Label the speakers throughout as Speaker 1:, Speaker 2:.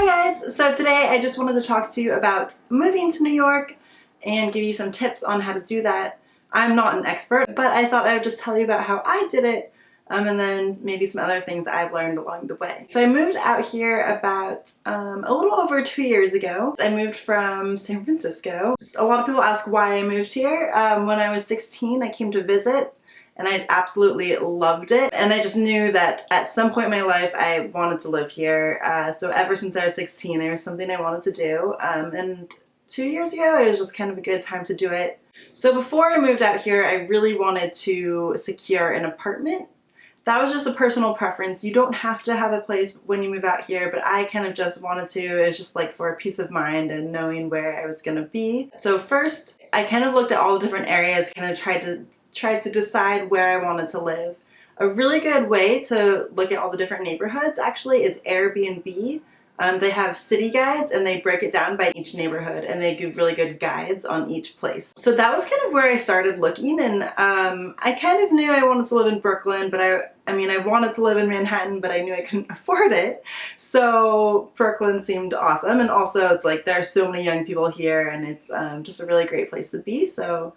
Speaker 1: Hi guys! So today I just wanted to talk to you about moving to New York and give you some tips on how to do that. I'm not an expert, but I thought I would just tell you about how I did it and then maybe some other things that I've learned along the way. So I moved out here about a little over 2 years ago. I moved from San Francisco. A lot of people ask why I moved here. When I was 16, I came to visit and I absolutely loved it. And I just knew that at some point in my life I wanted to live here. So ever since I was 16, there was something I wanted to do. And 2 years ago, it was just kind of a good time to do it. So before I moved out here, I really wanted to secure an apartment. That was just a personal preference. You don't have to have a place when you move out here, but I kind of just wanted to. It was just like for peace of mind and knowing where I was gonna be. So first, I kind of looked at all the different areas, kind of tried to decide where I wanted to live. A really good way to look at all the different neighborhoods actually is Airbnb. They have city guides and they break it down by each neighborhood and they give really good guides on each place. So that was kind of where I started looking, and I kind of knew I wanted to live in Brooklyn, but I mean I wanted to live in Manhattan, but I knew I couldn't afford it. So Brooklyn seemed awesome, and also it's like there are so many young people here and it's just a really great place to be. So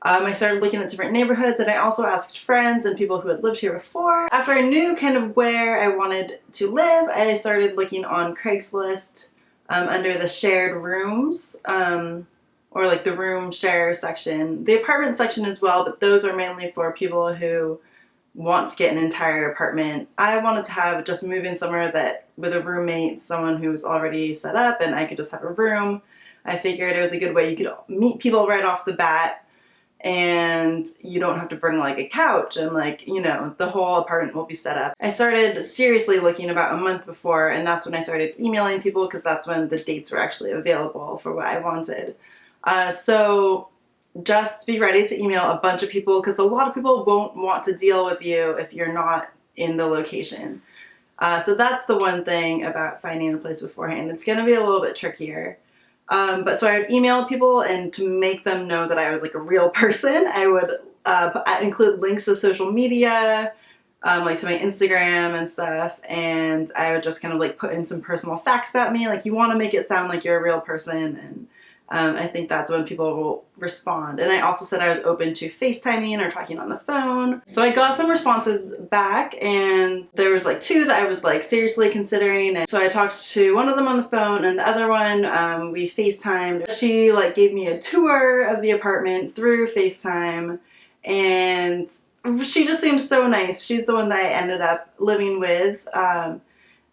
Speaker 1: I started looking at different neighborhoods, and I also asked friends and people who had lived here before. After I knew kind of where I wanted to live, I started looking on CRAIGSLIST under the shared rooms, or like the room share section. The apartment section as well, but those are mainly for people who want to get an entire apartment. I wanted to have just move in somewhere that with a roommate, someone who's already set up, and I could just have a room. I figured it was a good way you could meet people right off the bat, and you don't have to bring like a couch and like, you know, the whole apartment will be set up. I started seriously looking about a month before, and that's when I started emailing people because that's when the dates were actually available for what I wanted. So just be ready to email a bunch of people because a lot of people won't want to deal with you if you're not in the location. So that's the one thing about finding a place beforehand. It's going to be a little bit trickier. But so I would email people, and to make them know that I was like a real person, I would include links to social media, like to my Instagram and stuff, and I would just kind of like put in some personal facts about me. Like you want to make it sound like you're a real person, and I think that's when people will respond. And I also said I was open to FaceTiming or talking on the phone. So I got some responses back, and there was like 2 that I was like seriously considering. And so I talked to one of them on the phone, and the other one we FaceTimed. She like gave me a tour of the apartment through FaceTime, and she just seemed so nice. She's the one that I ended up living with.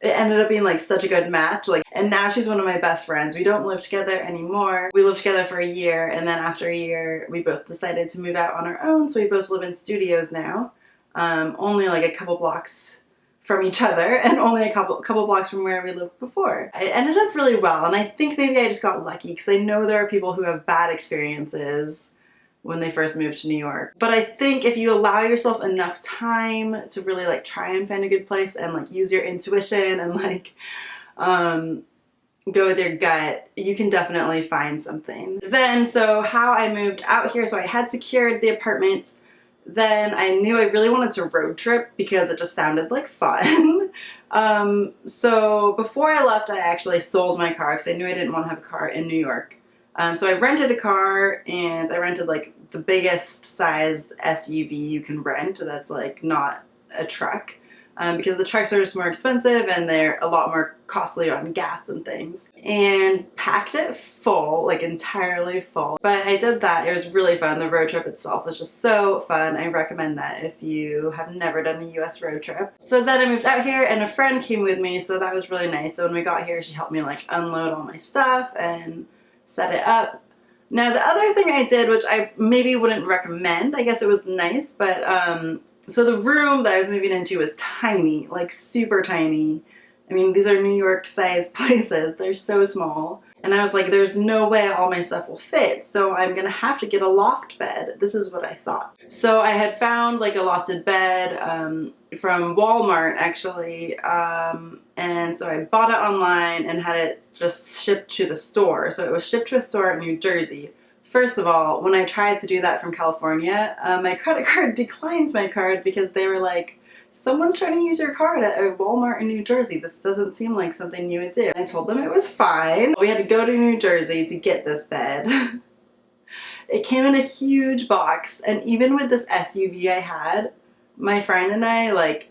Speaker 1: It ended up being like such a good match, like, and now she's one of my best friends. We don't live together anymore. We lived together for a year, and then after a year we both decided to move out on our own, so we both live in studios now, only like a couple blocks from each other and only a couple blocks from where we lived before. It ended up really well, and I think maybe I just got lucky because I know there are people who have bad experiences when they first moved to New York. But I think if you allow yourself enough time to really like try and find a good place and like use your intuition and like go with your gut, you can definitely find something. Then, so how I moved out here, so I had secured the apartment. Then I knew I really wanted to road trip because it just sounded like fun. So before I left, I actually sold my car because I knew I didn't want to have a car in New York. So I rented a car, and I rented like the biggest size SUV you can rent that's like not a truck, because the trucks are just more expensive and they're a lot more costly on gas and things, and packed it full, like entirely full. But I did that. It was really fun. The road trip itself was just so fun. I recommend that if you have never done a US road trip. So then I moved out here and a friend came with me, so that was really nice. So when we got here, she helped me like unload all my stuff and set it up. Now the other thing I did, which I maybe wouldn't recommend, I guess it was nice, but so the room that I was moving into was tiny, like super tiny. I mean, these are New York sized places. They're so small. And I was like, there's no way all my stuff will fit, so I'm gonna have to get a loft bed. This is what I thought. So I had found like a lofted bed from Walmart actually, and so I bought it online and had it just shipped to the store. So it was shipped to a store in New Jersey. First of all, when I tried to do that from California, my credit card declined my card because they were like, someone's trying to use your card at a Walmart in New Jersey. This doesn't seem like something you would do. I told them it was fine. We had to go to New Jersey to get this bed. It came in a huge box, and even with this SUV I had, my friend and I, like,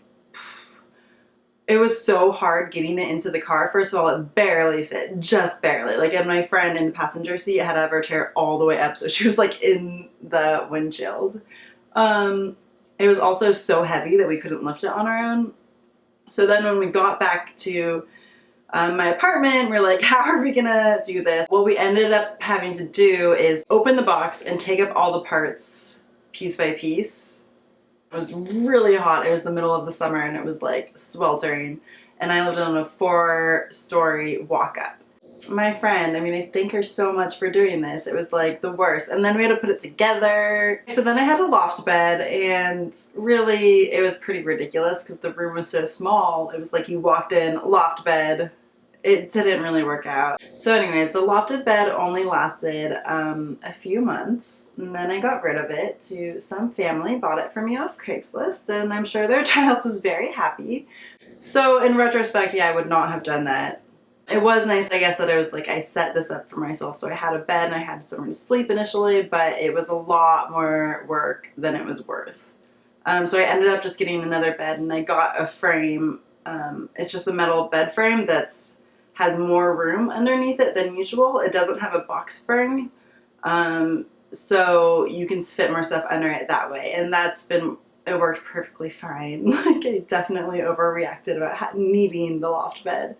Speaker 1: it was so hard getting it into the car. First of all, it barely fit, just barely. Like, and my friend in the passenger seat had to have her chair all the way up, so she was like in the windshield. It was also so heavy that we couldn't lift it on our own. So then when we got back to my apartment, we're like, how are we gonna do this? What we ended up having to do is open the box and take up all the parts piece by piece. It was really hot. It was the middle of the summer and it was like sweltering. And I lived on a 4-story walk-up. My friend, I mean, I thank her so much for doing this. It was like the worst. And then we had to put it together. So then I had a loft bed, and really it was pretty ridiculous because the room was so small. It was like you walked in, loft bed. It didn't really work out. So anyways, the lofted bed only lasted a few months, and then I got rid of it to some family, bought it for me off Craigslist, and I'm sure their child was very happy. So in retrospect, yeah, I would not have done that. It was nice, I guess, that I was like, I set this up for myself. So I had a bed and I had somewhere to sleep initially, but it was a lot more work than it was worth. So I ended up just getting another bed, and I got a frame. It's just a metal bed frame that's has more room underneath it than usual. It doesn't have a box spring, so you can fit more stuff under it that way, and it worked perfectly fine. Like, I definitely overreacted about needing the loft bed.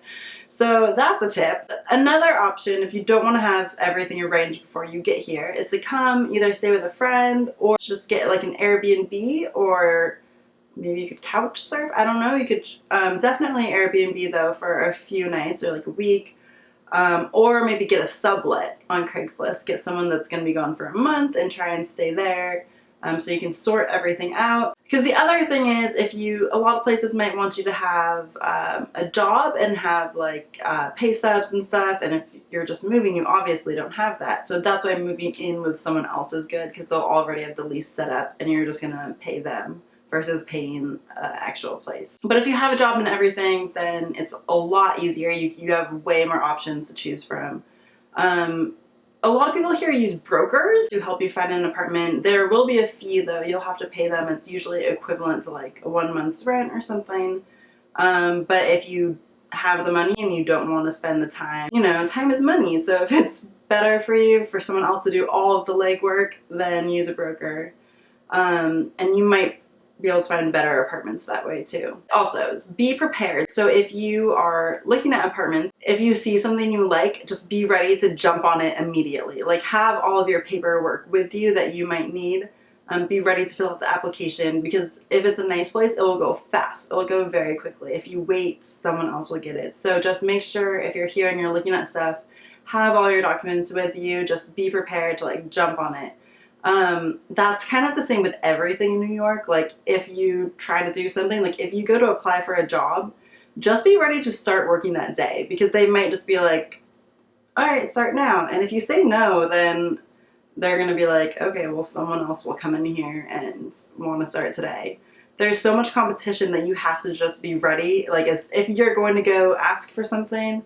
Speaker 1: So that's a tip. Another option, if you don't want to have everything arranged before you get here, is to come either stay with a friend or just get like an Airbnb, or maybe you could couch surf. I don't know. You could definitely Airbnb though for a few nights or like a week. Or maybe get a sublet on Craigslist. Get someone that's going to be gone for a month and try and stay there. So you can sort everything out. Because the other thing is, a lot of places might want you to have a job and have like pay stubs and stuff, and if you're just moving, you obviously don't have that. So that's why moving in with someone else is good, because they'll already have the lease set up and you're just gonna pay them versus paying an actual place. But if you have a job and everything, then it's a lot easier. You have way more options to choose from. A lot of people here use brokers to help you find an apartment. There will be a fee though. You'll have to pay them. It's usually equivalent to like a 1 month's rent or something. But if you have the money and you don't want to spend the time, you know, time is money. So if it's better for you for someone else to do all of the legwork, then use a broker. And you might be able to find better apartments that way too. Also, be prepared. So if you are looking at apartments, if you see something you like, just be ready to jump on it immediately. Like, have all of your paperwork with you that you might need. Be ready to fill out the application, because if it's a nice place, it will go fast. It will go very quickly. If you wait, someone else will get it. So just make sure if you're here and you're looking at stuff, have all your documents with you. Just be prepared to like jump on it. That's kind of the same with everything in New York. Like, if you try to do something, like if you go to apply for a job, just be ready to start working that day, because they might just be like, all right, start now. And if you say no, then they're going to be like, okay, well, someone else will come in here and want to start today. There's so much competition that you have to just be ready. Like, if you're going to go ask for something,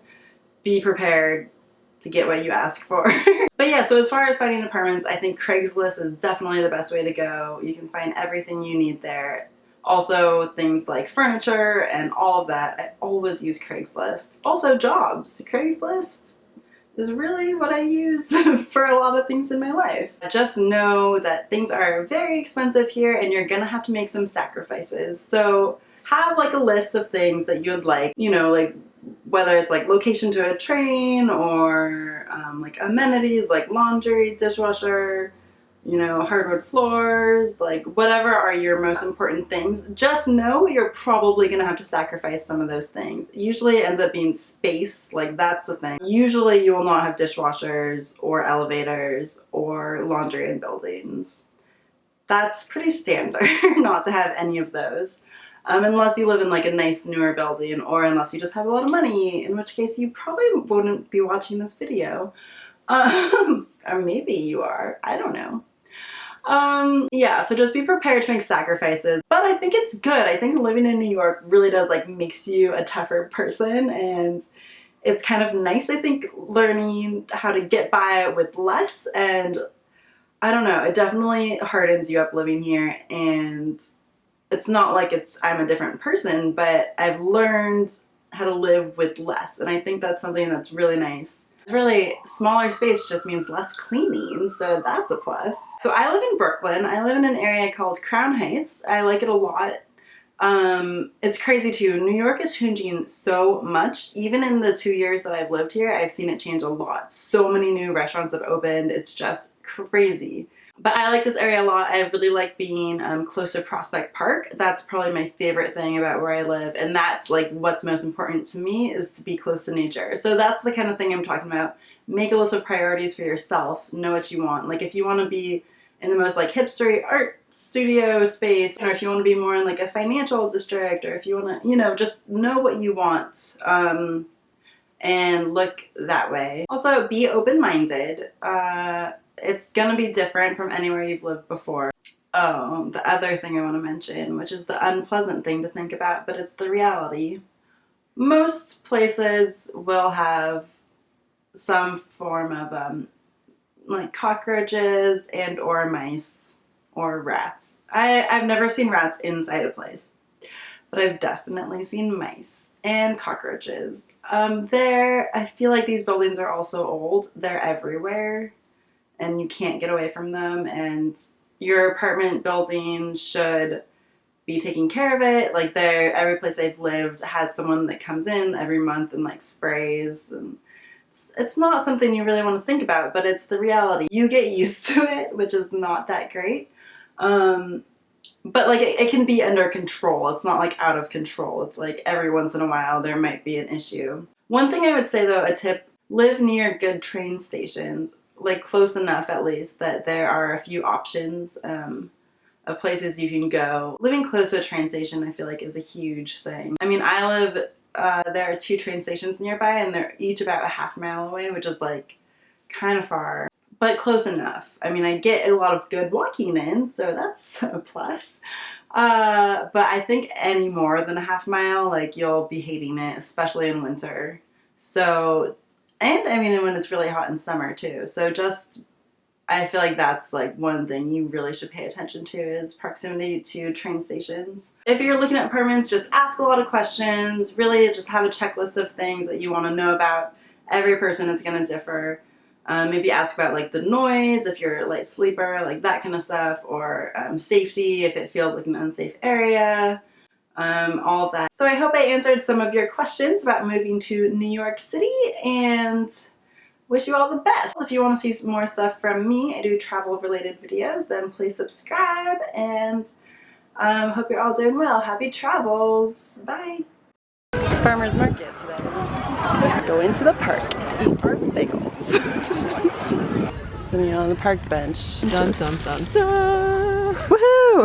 Speaker 1: be prepared to get what you ask for. But yeah, so as far as finding apartments, I think Craigslist is definitely the best way to go. You can find everything you need there. Also, things like furniture and all of that. I always use Craigslist. Also, jobs. Craigslist is really what I use for a lot of things in my life. Just know that things are very expensive here and you're gonna have to make some sacrifices. So have like a list of things that you'd like, you know, like whether it's like location to a train or like amenities like laundry, dishwasher, you know, hardwood floors, like whatever are your most important things. Just know you're probably gonna have to sacrifice some of those things. Usually it ends up being space, like that's the thing. Usually you will not have dishwashers or elevators or laundry in buildings. That's pretty standard not to have any of those. Unless you live in like a nice newer building, or unless you just have a lot of money, in which case you probably wouldn't be watching this video. Or maybe you are, I don't know. Yeah, so just be prepared to make sacrifices. But I think it's good. I think living in New York really does like makes you a tougher person, and it's kind of nice, I think, learning how to get by with less. And I don't know, it definitely hardens you up living here, and it's not like I'm a different person, but I've learned how to live with less, and I think that's something that's really nice. Really, smaller space just means less cleaning, so that's a plus. So I live in Brooklyn. I live in an area called Crown Heights. I like it a lot. It's crazy too. New York is changing so much. Even in the 2 years that I've lived here, I've seen it change a lot. So many new restaurants have opened. It's just crazy. But I like this area a lot. I really like being close to Prospect Park. That's probably my favorite thing about where I live. And that's like what's most important to me, is to be close to nature. So that's the kind of thing I'm talking about. Make a list of priorities for yourself. Know what you want. Like if you want to be in the most like hipstery art studio space, or if you want to be more in like a financial district, or if you want to, you know, just know what you want and look that way. Also, be open-minded. It's gonna be different from anywhere you've lived before. Oh, the other thing I want to mention, which is the unpleasant thing to think about, but it's the reality. Most places will have some form of like cockroaches and or mice or rats. I've never seen rats inside a place, but I've definitely seen mice and cockroaches. I feel like these buildings are also old. They're everywhere and you can't get away from them, and your apartment building should be taking care of it. Like every place I've lived has someone that comes in every month and like sprays, and it's not something you really want to think about, but it's the reality. You get used to it, which is not that great. But like it can be under control. It's not like out of control. It's like every once in a while there might be an issue. One thing I would say though, a tip, live near good train stations, like close enough at least that there are a few options of places you can go. Living close to a train station I feel like is a huge thing. I mean, I live, there are 2 train stations nearby and they're each about a half mile away, which is like kind of far, but close enough. I mean, I get a lot of good walking in, so that's a plus. But I think any more than a half mile, like you'll be hating it, especially in winter. So, and I mean, when it's really hot in summer too. So just, I feel like that's like one thing you really should pay attention to, is proximity to train stations. If you're looking at apartments, just ask a lot of questions. Really just have a checklist of things that you want to know about. Every person is going to differ. Maybe ask about like the noise, if you're a light sleeper, like that kind of stuff, or safety, if it feels like an unsafe area, all of that. So I hope I answered some of your questions about moving to New York City, and wish you all the best. If you want to see some more stuff from me, I do travel related videos, then please subscribe, and hope you're all doing well. Happy travels. Bye. It's the farmer's market today. Go into the park to eat our bagels. Sitting on the park bench. Dun dun dun dun. Woohoo!